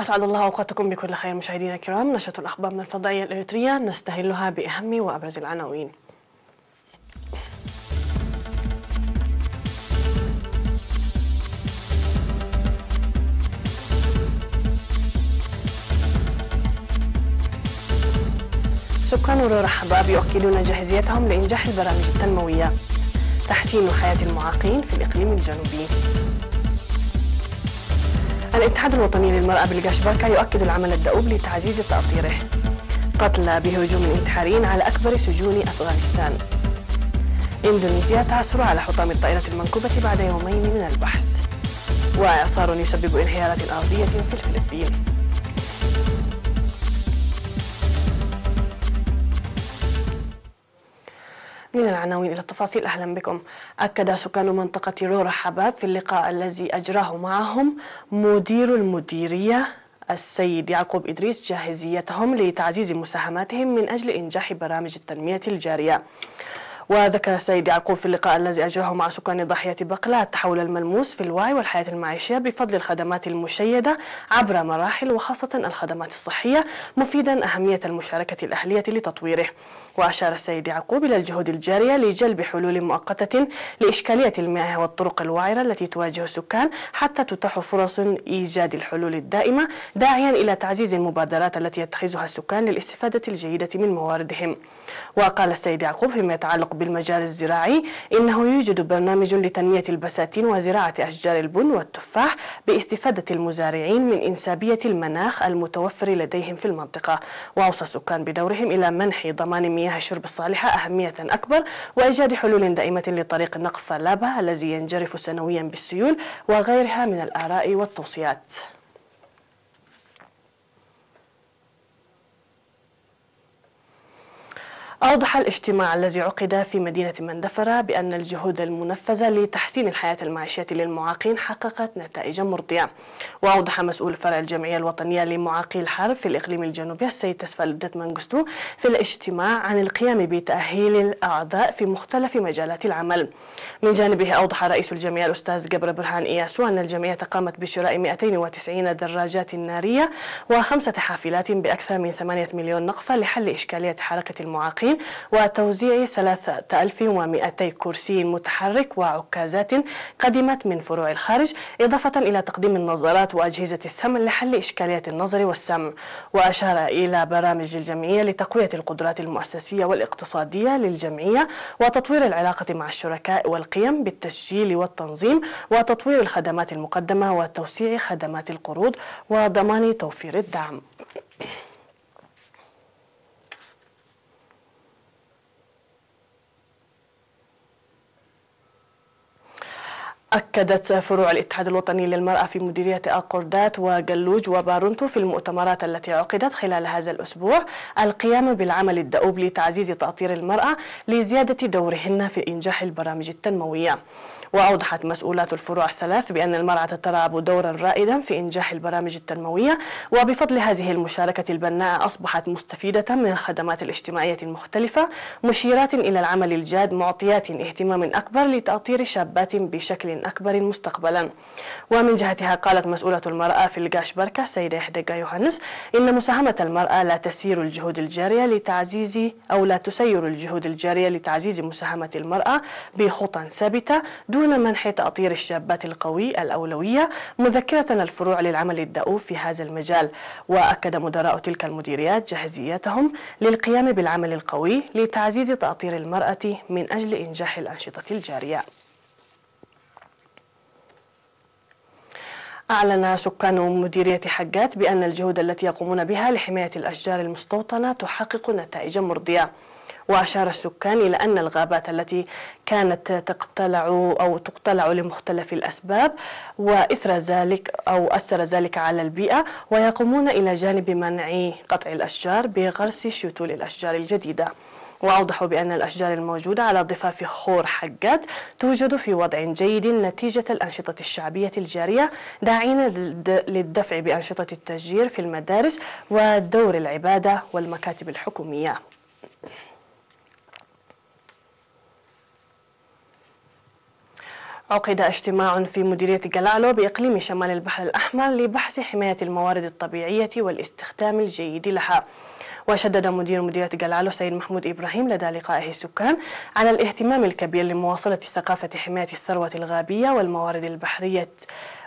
أسعد الله أوقاتكم بكل خير مشاهدينا الكرام. نشرة الأخبار من الفضائية الإريترية نستهلها بأهم وأبرز العناوين. سكان رورا حباب يؤكدون جاهزيتهم لإنجاح البرامج التنموية. تحسين حياة المعاقين في الإقليم الجنوبي. الاتحاد الوطني للمرأة بالقاشبركة يؤكد العمل الدؤوب لتعزيز تأطيره. قتلى بهجوم انتحاري على أكبر سجون أفغانستان. إندونيسيا تعثر على حطام الطائرة المنكوبة بعد يومين من البحث. وإعصار يسبب انهيارات أرضية في الفلبين. من العناوين إلى التفاصيل، أهلا بكم. أكد سكان منطقة رورا حباب في اللقاء الذي أجراه معهم مدير المديرية السيد يعقوب إدريس جاهزيتهم لتعزيز مساهماتهم من أجل إنجاح برامج التنمية الجارية. وذكر السيد يعقوب في اللقاء الذي أجراه مع سكان ضاحية بقلة التحول الملموس في الوعي والحياة المعيشية بفضل الخدمات المشيدة عبر مراحل وخاصة الخدمات الصحية، مفيدا أهمية المشاركة الأهلية لتطويره. وأشار السيد يعقوب إلى الجهود الجارية لجلب حلول مؤقتة لإشكالية المياه والطرق الوعرة التي تواجه السكان حتى تتاح فرص إيجاد الحلول الدائمة، داعيا إلى تعزيز المبادرات التي يتخذها السكان للاستفادة الجيدة من مواردهم. وقال السيد يعقوب فيما يتعلق بالمجال الزراعي إنه يوجد برنامج لتنمية البساتين وزراعة أشجار البن والتفاح باستفادة المزارعين من إنسابية المناخ المتوفر لديهم في المنطقة. وأوصى السكان بدورهم إلى منح ضمان مياه الشرب الصالحة أهمية أكبر وإيجاد حلول دائمة لطريق نقف لابا الذي ينجرف سنويا بالسيول وغيرها من الآراء والتوصيات. أوضح الاجتماع الذي عقد في مدينة مندفرة بأن الجهود المنفذة لتحسين الحياة المعيشية للمعاقين حققت نتائج مرضية. وأوضح مسؤول فرع الجمعية الوطنية لمعاقي الحرب في الإقليم الجنوبي السيد تسفالدت منغستو في الاجتماع عن القيام بتأهيل الأعضاء في مختلف مجالات العمل. من جانبه أوضح رئيس الجمعية الأستاذ جبر برهان إياسو أن الجمعية قامت بشراء 290 دراجات نارية و5 حافلات بأكثر من 8 مليون نقفة لحل إشكالية حركة المعاقين وتوزيع 3200 كرسي متحرك وعكازات قدمت من فروع الخارج، إضافة إلى تقديم النظارات وأجهزة السمع لحل إشكالية النظر والسمع. وأشار إلى برامج الجمعية لتقوية القدرات المؤسسية والاقتصادية للجمعية وتطوير العلاقة مع الشركاء والقيم بالتسجيل والتنظيم وتطوير الخدمات المقدمة وتوسيع خدمات القروض وضمان توفير الدعم. أكدت فروع الاتحاد الوطني للمرأة في مديرية أقردات وجلوج وبارونتو في المؤتمرات التي عقدت خلال هذا الأسبوع القيام بالعمل الدؤوب لتعزيز تأطير المرأة لزيادة دورهن في إنجاح البرامج التنموية. وأوضحت مسؤولات الفروع الثلاث بأن المرأة تلعب دورا رائدا في إنجاح البرامج التنموية، وبفضل هذه المشاركة البناءة أصبحت مستفيدة من الخدمات الاجتماعية المختلفة، مشيرات إلى العمل الجاد معطيات اهتمام أكبر لتأطير شابات بشكل أكبر مستقبلا. ومن جهتها قالت مسؤولة المرأة في القاشبركة السيدة حدقة يوهانس إن مساهمة المرأة لا تسير الجهود الجارية لتعزيز أو لا تسير الجهود الجارية لتعزيز مساهمة المرأة بخطى ثابتة دون منح تأطير الشابات القوي الأولوية، مذكرة الفروع للعمل الدؤوب في هذا المجال. وأكد مدراء تلك المديريات جاهزيتهم للقيام بالعمل القوي لتعزيز تأطير المرأة من أجل إنجاح الأنشطة الجارية. أعلن سكان مديرية حجات بأن الجهود التي يقومون بها لحماية الأشجار المستوطنة تحقق نتائج مرضية. وأشار السكان إلى أن الغابات التي كانت تقتلع لمختلف الأسباب وإثر ذلك أو أثر ذلك على البيئة، ويقومون إلى جانب منع قطع الأشجار بغرس شتول الأشجار الجديدة. وأوضحوا بأن الأشجار الموجودة على ضفاف خور حجات توجد في وضع جيد نتيجة الأنشطة الشعبية الجارية، داعين للدفع بأنشطة التشجير في المدارس ودور العبادة والمكاتب الحكومية. عقد اجتماع في مديرية قلعلو بإقليم شمال البحر الأحمر لبحث حماية الموارد الطبيعية والاستخدام الجيد لها. وشدد مدير مديرية قلعلو سيد محمود إبراهيم لدى لقائه السكان على الاهتمام الكبير لمواصلة ثقافة حماية الثروة الغابية والموارد البحرية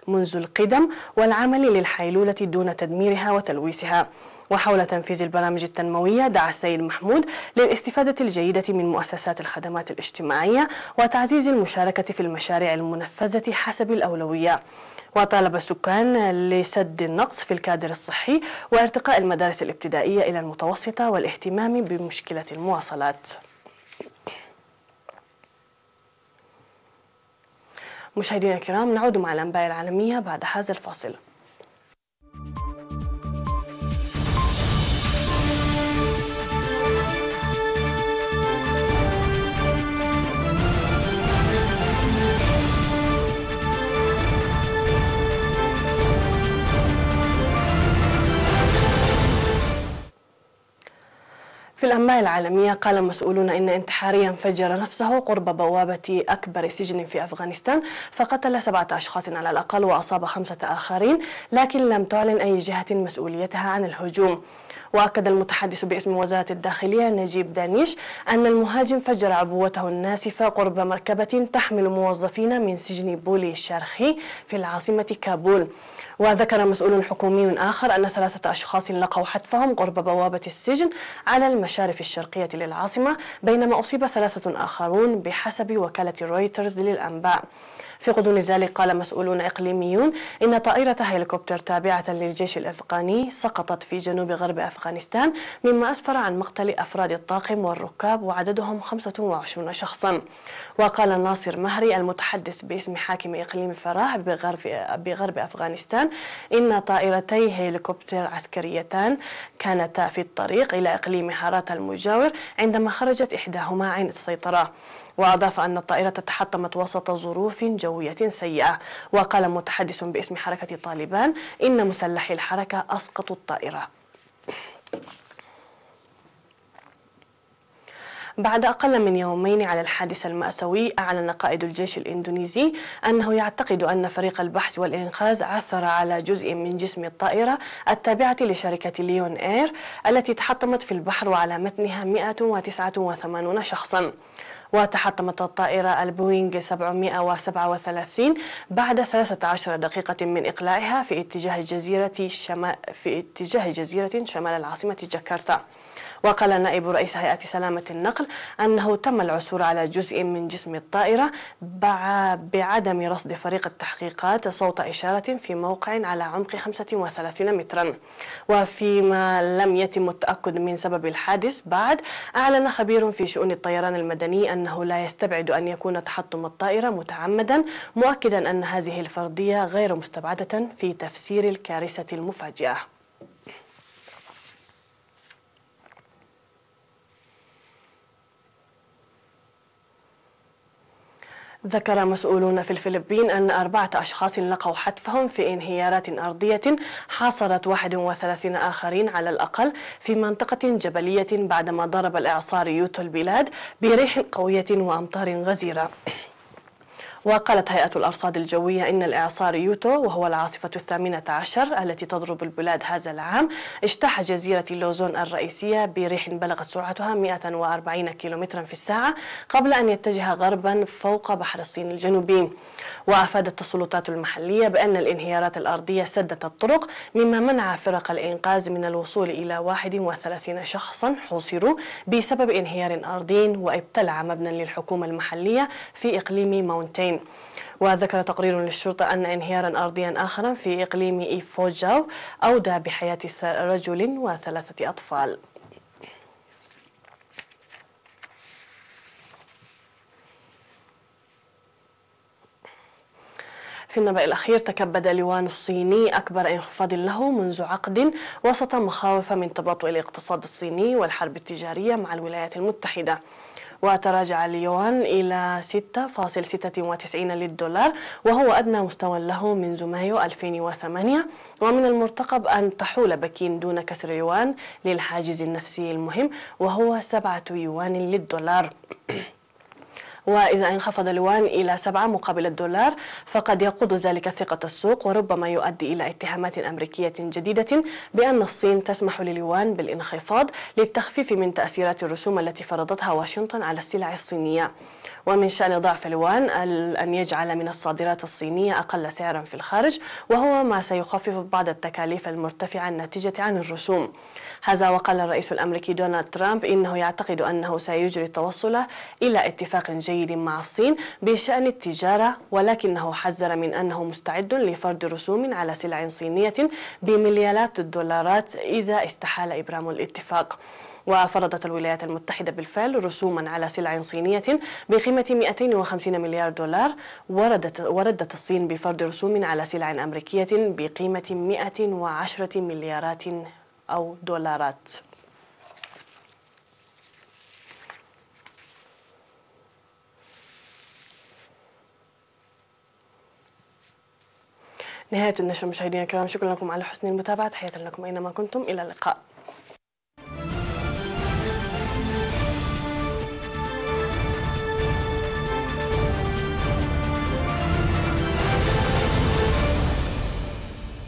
منذ القدم والعمل للحيلولة دون تدميرها وتلويثها. وحول تنفيذ البرامج التنموية دعا السيد محمود للاستفادة الجيدة من مؤسسات الخدمات الاجتماعية وتعزيز المشاركة في المشاريع المنفذة حسب الأولوية. وطالب السكان لسد النقص في الكادر الصحي وارتقاء المدارس الابتدائية إلى المتوسطة والاهتمام بمشكلة المواصلات. مشاهدينا الكرام، نعود مع الأنباء العالمية بعد هذا الفاصل. في الأنباء العالمية، قال مسؤولون إن انتحاريا فجر نفسه قرب بوابة أكبر سجن في أفغانستان فقتل 7 أشخاص على الأقل وأصاب 5 آخرين، لكن لم تعلن أي جهة مسؤوليتها عن الهجوم. وأكد المتحدث باسم وزارة الداخلية نجيب دانيش أن المهاجم فجر عبوته الناسفة قرب مركبة تحمل موظفين من سجن بولي الشارخي في العاصمة كابول. وذكر مسؤول حكومي آخر أن 3 أشخاص لقوا حتفهم قرب بوابة السجن على المشارف الشرقية للعاصمة، بينما أصيب 3 آخرون بحسب وكالة رويترز للأنباء. في غضون ذلك، قال مسؤولون إقليميون إن طائرة هليكوبتر تابعة للجيش الأفغاني سقطت في جنوب غرب أفغانستان، مما أسفر عن مقتل أفراد الطاقم والركاب وعددهم 25 شخصا. وقال ناصر مهري المتحدث باسم حاكم إقليم فراه بغرب أفغانستان إن طائرتي هليكوبتر عسكريتان كانتا في الطريق إلى إقليم هارات المجاور عندما خرجت إحداهما عن السيطرة. وأضاف أن الطائرة تحطمت وسط ظروف جوية سيئة. وقال متحدث باسم حركة طالبان إن مسلحي الحركة أسقطوا الطائرة. بعد أقل من يومين على الحادث المأساوي، أعلن قائد الجيش الإندونيسي أنه يعتقد أن فريق البحث والإنقاذ عثر على جزء من جسم الطائرة التابعة لشركة ليون إير التي تحطمت في البحر وعلى متنها 189 شخصا. وتحطمت الطائرة البوينغ 737 بعد 13 دقيقة من إقلاعها في اتجاه جزيرة شمال العاصمة جاكرتا. وقال نائب رئيس هيئة سلامة النقل أنه تم العثور على جزء من جسم الطائرة بعدم رصد فريق التحقيقات صوت إشارة في موقع على عمق 35 مترا. وفيما لم يتم التأكد من سبب الحادث بعد، أعلن خبير في شؤون الطيران المدني أنه لا يستبعد أن يكون تحطم الطائرة متعمدا، مؤكدا أن هذه الفرضية غير مستبعدة في تفسير الكارثة المفاجئة. ذكر مسؤولون في الفلبين أن 4 أشخاص لقوا حتفهم في انهيارات أرضية حاصرت 31 آخرين على الأقل في منطقة جبلية بعدما ضرب الإعصار يوتو البلاد بريح قوية وأمطار غزيرة. وقالت هيئة الأرصاد الجوية إن الإعصار يوتو، وهو العاصفة 18 التي تضرب البلاد هذا العام، اجتاح جزيرة لوزون الرئيسية بريح بلغت سرعتها 140 كيلومترا في الساعة قبل أن يتجه غربا فوق بحر الصين الجنوبي. وأفادت السلطات المحلية بأن الانهيارات الأرضية سدت الطرق، مما منع فرق الإنقاذ من الوصول إلى 31 شخصا حوصروا بسبب انهيار أرضي وابتلع مبنى للحكومة المحلية في إقليم ماونتين. وذكر تقرير للشرطة أن انهيارا أرضيا آخر في إقليم إيفوجاو أودى بحياة رجل و3 أطفال. في النبأ الأخير، تكبد اليوان الصيني أكبر انخفاض له منذ عقد وسط مخاوف من تباطؤ الاقتصاد الصيني والحرب التجارية مع الولايات المتحدة. وتراجع اليوان إلى 6.96 للدولار، وهو أدنى مستوى له منذ مايو 2008. ومن المرتقب أن تحول بكين دون كسر يوان للحاجز النفسي المهم، وهو 7 يوان للدولار. وإذا انخفض اليوان إلى 7 مقابل الدولار فقد يقود ذلك ثقة السوق، وربما يؤدي إلى اتهامات أمريكية جديدة بأن الصين تسمح لليوان بالانخفاض للتخفيف من تأثيرات الرسوم التي فرضتها واشنطن على السلع الصينية. ومن شأن ضعف اليوان أن يجعل من الصادرات الصينية أقل سعرا في الخارج، وهو ما سيخفف بعض التكاليف المرتفعة الناتجة عن الرسوم. هذا وقال الرئيس الأمريكي دونالد ترامب إنه يعتقد أنه سيجري التوصل إلى اتفاق جيد مع الصين بشأن التجارة، ولكنه حذر من أنه مستعد لفرض رسوم على سلع صينية بمليارات الدولارات إذا استحال إبرام الاتفاق. وفرضت الولايات المتحدة بالفعل رسوما على سلع صينية بقيمة 250 مليار دولار، وردت الصين بفرض رسوم على سلع أمريكية بقيمة 110 مليارات أو دولارات. نهاية النشر مشاهدينا الكرام، شكرا لكم على حسن المتابعة، تحية لكم أينما كنتم، إلى اللقاء.